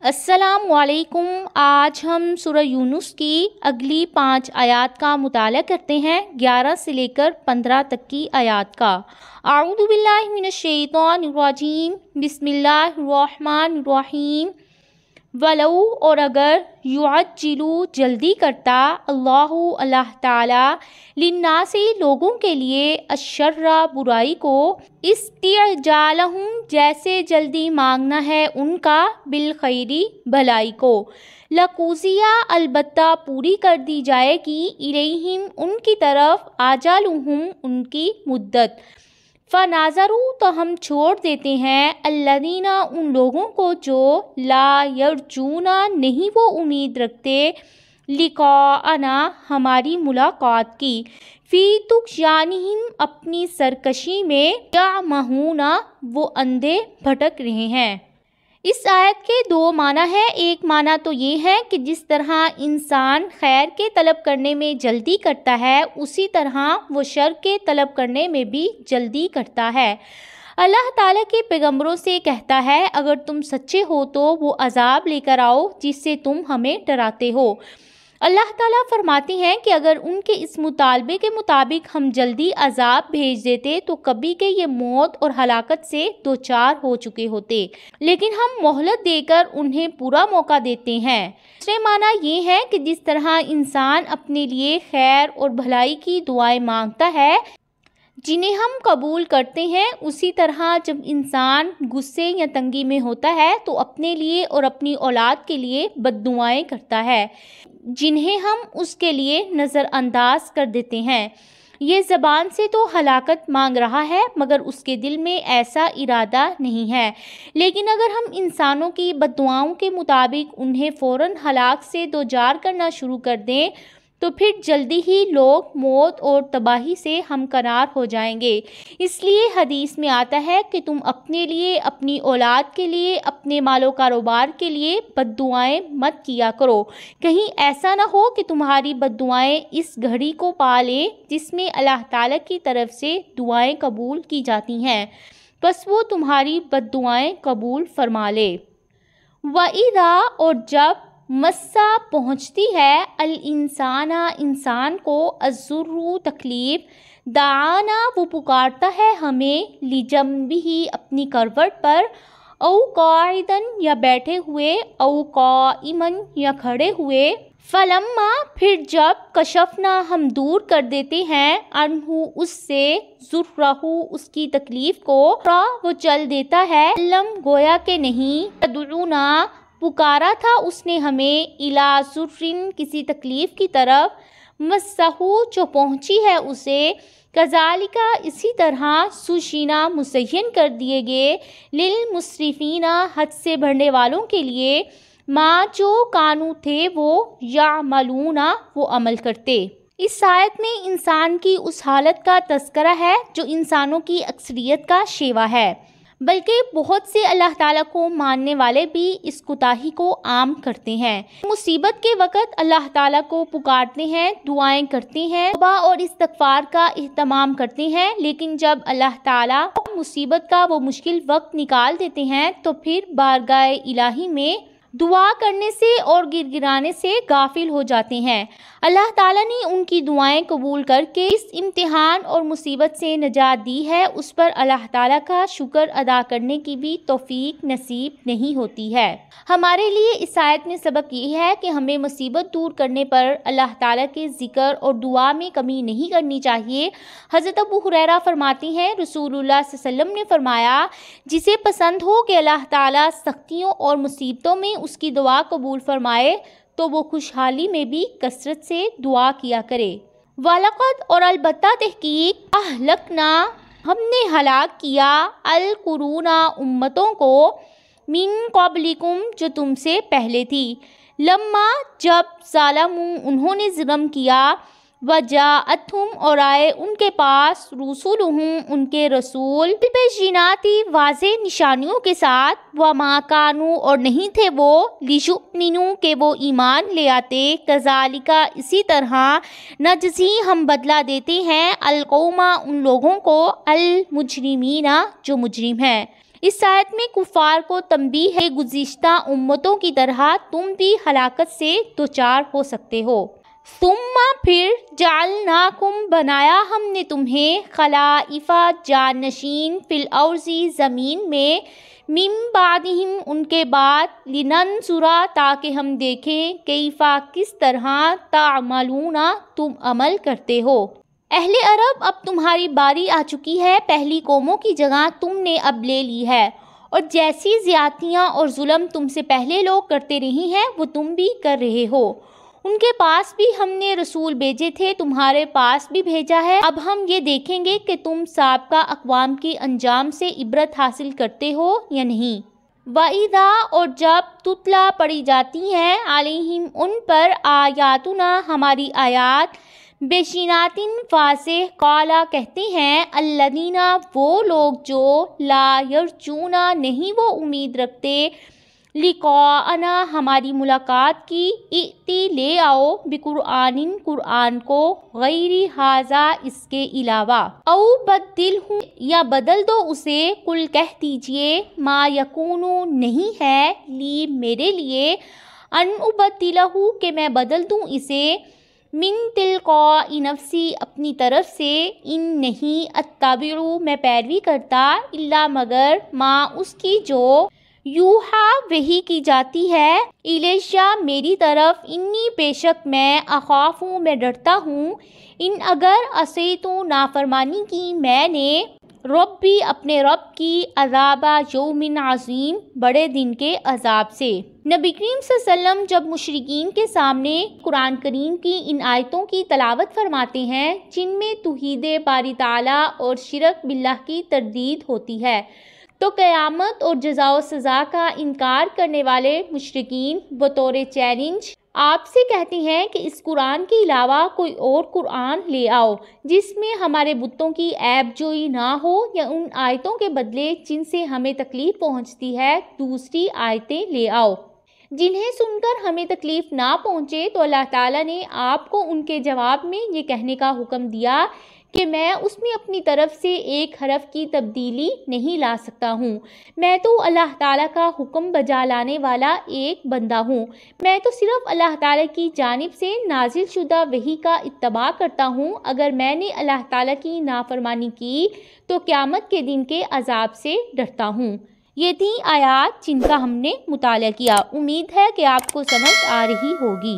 السلام علیکم۔ آج ہم سورہ یونس کی اگلی 5 آیات کا مطالعہ کرتے ہیں، 11 سے لے کر 15 تک کی آیات کا۔ اعوذ باللہ من الشیطان الرجیم، بسم اللہ الرحمن الرحیم۔ وَلَوْ اور اگر یعجلو جلدی کرتا اللہ تعالیٰ للناس لوگوں کے لیے الشر برائی کو، استعجالہم جیسے جلدی مانگنا ہے ان کا بالخیری بھلائی کو، لقضی البتہ پوری کر دی جائے گی الیہم ان کی طرف آجالہم ان کی مدت، فناظروا تو ہم چھوڑ دیتے ہیں الذین ان لوگوں کو جو لا یرجون نہیں وہ امید رکھتے لقاءنا ہماری ملاقات کی، فی طغیانہم اپنی سرکشی میں، یعمہون وہ اندھے بھٹک رہے ہیں۔ اس آیت کے 2 معنی ہیں۔ ایک معنی تو یہ ہے کہ جس طرح انسان خیر کے طلب کرنے میں جلدی کرتا ہے، اسی طرح وہ شر کے طلب کرنے میں بھی جلدی کرتا ہے۔ اللہ تعالیٰ کے پیغمبروں سے کہتا ہے اگر تم سچے ہو تو وہ عذاب لے کر آؤ جس سے تم ہمیں ڈراتے ہو۔ اللہ تعالیٰ فرماتے ہیں کہ اگر ان کے اس مطالبے کے مطابق ہم جلدی عذاب بھیج دیتے تو کبھی کے یہ موت اور ہلاکت سے دوچار ہو چکے ہوتے، لیکن ہم مہلت دے کر انہیں پورا موقع دیتے ہیں۔ دوسرے معنی یہ ہے کہ جس طرح انسان اپنے لیے خیر اور بھلائی کی دعائیں مانگتا ہے جنہیں ہم قبول کرتے ہیں، اسی طرح جب انسان غصے یا تنگی میں ہوتا ہے تو اپنے لیے اور اپنی اولاد کے لیے بد دعائیں کرتا ہے جنہیں ہم اس کے لیے نظر انداز کر دیتے ہیں۔ یہ زبان سے تو ہلاکت مانگ رہا ہے مگر اس کے دل میں ایسا ارادہ نہیں ہے، لیکن اگر ہم انسانوں کی بد دعاؤں کے مطابق انہیں فوراً ہلاک سے دوچار کرنا شروع کر دیں تو پھر جلدی ہی لوگ موت اور تباہی سے ہمکنار ہو جائیں گے۔ اس لیے حدیث میں آتا ہے کہ تم اپنے لیے، اپنی اولاد کے لیے، اپنے مال و کاروبار کے لیے بد دعائیں مت کیا کرو، کہیں ایسا نہ ہو کہ تمہاری بد دعائیں اس گھڑی کو پا لیں جس میں اللہ تعالیٰ کی طرف سے دعائیں قبول کی جاتی ہیں، بس وہ تمہاری بد دعائیں قبول فرما لے۔ وَإِذَا اور جب مسّا پہنچتی ہے الانسان انسان کو الضر تکلیف، دعانا وہ پکارتا ہے ہمیں لجنبہ اپنی کروٹ پر، او قاعدن یا بیٹھے ہوئے، او قائمن یا کھڑے ہوئے، فلما پھر جب کشفنا ہم دور کر دیتے ہیں عنہ اس سے ضرہ اس کی تکلیف کو، وہ چل دیتا ہے لم گویا کہ نہیں، تدعونا پکارا تھا اس نے ہمیں الی ضرٍ کسی تکلیف کی طرف، مسہ جو پہنچی ہے اسے، کذالک اسی طرح سوشینا مزین کر دیے گئے، للمسرفین حد سے بڑھنے والوں کے لیے، ماں جو کانو تھے وہ یعملون وہ عمل کرتے۔ اس آیت میں انسان کی اس حالت کا تذکرہ ہے جو انسانوں کی اکثریت کا شیوا ہے، بلکہ بہت سے اللہ تعالیٰ کو ماننے والے بھی اس کوتاہی کو عام کرتے ہیں۔ مصیبت کے وقت اللہ تعالیٰ کو پکارتے ہیں، دعائیں کرتے ہیں، توبہ اور استغفار کا اہتمام کرتے ہیں، لیکن جب اللہ تعالیٰ مصیبت کا وہ مشکل وقت نکال دیتے ہیں تو پھر بارگاہ الہی میں دعا کرنے سے اور گر گرانے سے غافل ہو جاتے ہیں۔ اللہ تعالیٰ نے ان کی دعائیں قبول کر کے اس امتحان اور مصیبت سے نجات دی ہے، اس پر اللہ تعالیٰ کا شکر ادا کرنے کی بھی توفیق نصیب نہیں ہوتی ہے۔ ہمارے لیے اس آیت میں سبق یہ ہے کہ ہمیں مصیبت دور کرنے پر اللہ تعالیٰ کے ذکر اور دعا میں کمی نہیں کرنی چاہیے۔ حضرت ابو ہریرہ فرماتے ہیں رسول اللہ صلی اللہ علیہ وسلم نے فرمایا جسے پسند ہو کہ اللہ تعالیٰ سختیوں اور مصیبتوں میں اس کی دعا قبول فرمائے تو وہ خوشحالی میں بھی کثرت سے دعا کیا کرے۔ وَلَقَدْ اور البتہ تحقیق اہلکنا ہم نے ہلاک کیا القرون امتوں کو، من قبلکم جو تم سے پہلے تھی، لما جب ظالموا انہوں نے ظلم کیا، وجاءتہم اور آئے ان کے پاس رسولہم ان کے رسول، بالبینات واضح نشانیوں کے ساتھ، وما کانوا اور نہیں تھے وہ، لیؤمنوا کہ وہ ایمان لے آتے، کذالک اسی طرح نجزی ہم بدلہ دیتے ہیں القوم ان لوگوں کو، المجرمین جو مجرم ہیں۔ اس آیت میں کفار کو تنبیہ ہے، گزشتہ امتوں کی طرح تم بھی ہلاکت سے دوچار ہو سکتے ہو۔ ثم پھر جعلناکم بنایا ہم نے تمہیں خلائف جانشین فی الارض زمین میں، من بعدہم ان کے بعد، لننظرا تاکہ ہم دیکھیں، کیفا کس طرح، تعملون تم عمل کرتے ہو۔ اہل عرب اب تمہاری باری آ چکی ہے، پہلی قوموں کی جگہ تم نے اب لے لی ہے، اور جیسی زیادتیاں اور ظلم تم سے پہلے لوگ کرتے رہی ہیں وہ تم بھی کر رہے ہو۔ ان کے پاس بھی ہم نے رسول بھیجے تھے، تمہارے پاس بھی بھیجا ہے، اب ہم یہ دیکھیں گے کہ تم سابقہ اقوام کے انجام سے عبرت حاصل کرتے ہو یا نہیں۔ وَإِذَا اور جب تتلا پڑھی جاتی ہیں، علیہم ان پر، آیاتنا ہماری آیات، بیناتٍ واضح، قالا کہتے ہیں، الذین وہ لوگ جو، لا یرجون نہیں وہ امید رکھتے، لقاءنا ہماری ملاقات کی، ائتی لے آؤ، بقرآن قرآن کو، غیر ھذا اس کے علاوہ، او بدلہ یا بدل دو اسے، قل کہہ دیجئے، ما یکون نہیں ہے، لی میرے لیے، ان ابدلہ کہ میں بدل دوں اسے، من تلقاء نفسی اپنی طرف سے، ان نہیں، اتبع میں پیروی کرتا، الا مگر، ما اس کی جو، یوحا وحی کی جاتی ہے، الیہ میری طرف، انی بے شک میں، اخاف میں ڈرتا ہوں، ان اگر عصیت نافرمانی کی میں نے، ربی اپنے رب کی، عذاب یوم عظیم بڑے دن کے عذاب سے۔ نبی کریم صلی اللہ علیہ وسلم جب مشرکین کے سامنے قرآن کریم کی ان آیتوں کی تلاوت فرماتے ہیں جن میں توحید باری تعالیٰ اور شرک باللہ کی تردید ہوتی ہے، تو قیامت اور جزا و سزا کا انکار کرنے والے مشرکین بطور چیلنج آپ سے کہتے ہیں کہ اس قرآن کے علاوہ کوئی اور قرآن لے آؤ جس میں ہمارے بتوں کی عیب جوئی نہ ہو، یا ان آیتوں کے بدلے جن سے ہمیں تکلیف پہنچتی ہے دوسری آیتیں لے آؤ جنہیں سن کر ہمیں تکلیف نہ پہنچے۔ تو اللہ تعالیٰ نے آپ کو ان کے جواب میں یہ کہنے کا حکم دیا کہ میں اس میں اپنی طرف سے ایک حرف کی تبدیلی نہیں لا سکتا ہوں، میں تو اللہ تعالیٰ کا حکم بجا لانے والا ایک بندہ ہوں، میں تو صرف اللہ تعالیٰ کی جانب سے نازل شدہ وحی کا اتباع کرتا ہوں، اگر میں نے اللہ تعالیٰ کی نافرمانی کی تو قیامت کے دن کے عذاب سے ڈرتا ہوں۔ یہ تھیں آیات جن کا ہم نے مطالعہ کیا، امید ہے کہ آپ کو سمجھ آ رہی ہوگی۔